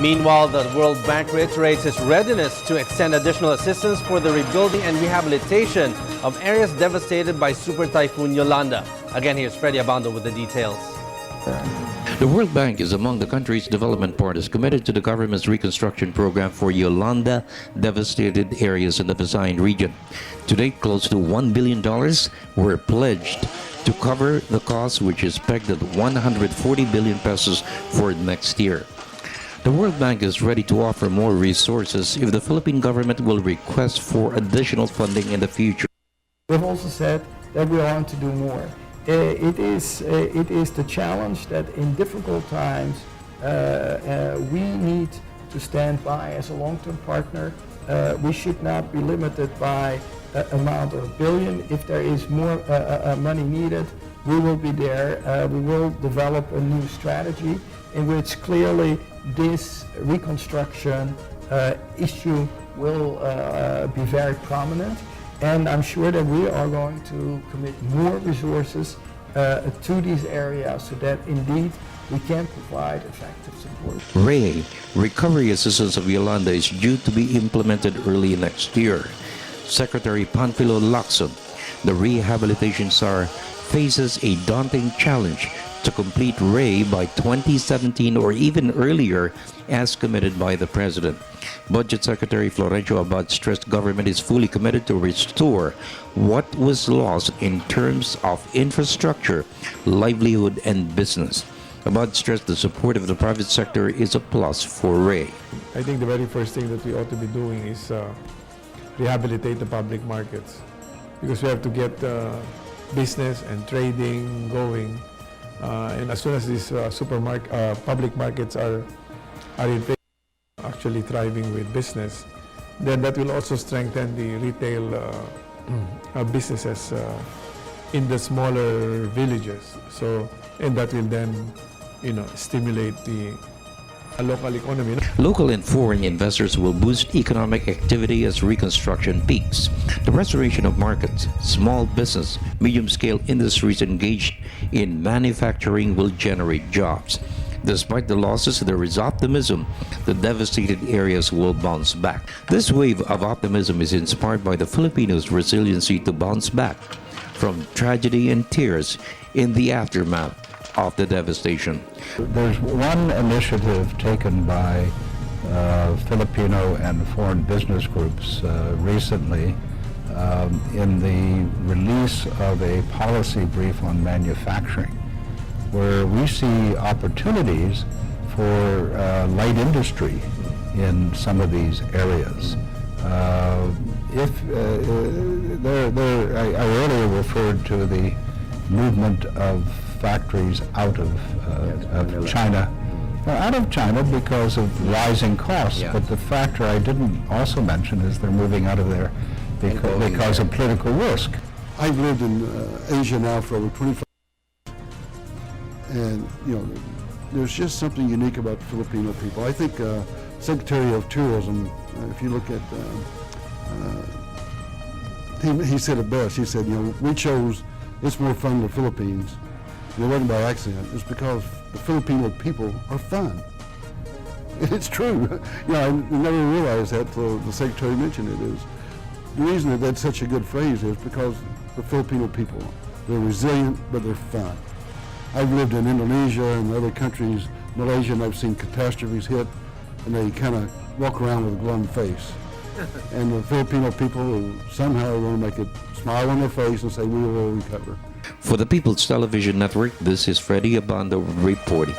Meanwhile, the World Bank reiterates its readiness to extend additional assistance for the rebuilding and rehabilitation of areas devastated by Super Typhoon Yolanda. Again, here's Freddy Abando with the details. The World Bank is among the country's development partners committed to the government's reconstruction program for Yolanda devastated areas in the Balitaan region. To date, close to $1 billion were pledged to cover the cost, which is pegged at 140 billion pesos for next year. The World Bank is ready to offer more resources if the Philippine government will request for additional funding in the future. We've also said that we want to do more. It is the challenge that in difficult times we need to stand by as a long-term partner. We should not be limited by amount of billion. If there is more money needed, we will be there. We will develop a new strategy in which clearly this reconstruction issue will be very prominent. And I'm sure that we are going to commit more resources to these areas so that indeed we can provide effective support. RAY, Recovery Assistance of Yolanda, is due to be implemented early next year. Secretary Panfilo Lacson, the rehabilitation czar, faces a daunting challenge to complete RAY by 2017 or even earlier, as committed by the President. Budget Secretary Florencio Abad stressed government is fully committed to restore what was lost in terms of infrastructure, livelihood, and business. Abad stressed the support of the private sector is a plus for RAY. I think the very first thing that we ought to be doing is rehabilitate the public markets, because we have to get business and trading going. And as soon as these public markets are in place, actually thriving with business, then that will also strengthen the retail businesses in the smaller villages. So, and that will then, stimulate the local economy. Local and foreign investors will boost economic activity as reconstruction peaks. The restoration of markets, small business, medium-scale industries engaged in manufacturing will generate jobs. Despite the losses, there is optimism the devastated areas will bounce back. This wave of optimism is inspired by the Filipinos' resiliency to bounce back from tragedy and tears in the aftermath of the devastation. There's one initiative taken by Filipino and foreign business groups recently in the release of a policy brief on manufacturing, where we see opportunities for light industry in some of these areas. I earlier referred to the movement of factories out of China. Out of China because of rising costs, but the factor I didn't also mention is they're moving out of there because of political risk. I've lived in Asia now for over 25 years, and there's just something unique about Filipino people. I think Secretary of Tourism, if you look at, he said it best. He said, we chose It's More Fun in the Philippines. It wasn't by accident. It's because the Filipino people are fun. It's true. I never realized that till the Secretary mentioned it. The reason that that's such a good phrase is because the Filipino people, they're resilient, but they're fun. I've lived in Indonesia and other countries, Malaysia, and I've seen catastrophes hit, and they kind of walk around with a glum face. And the Filipino people somehow want to make it smile on their face and say, we will recover. For the People's Television Network, this is Freddy Abando reporting.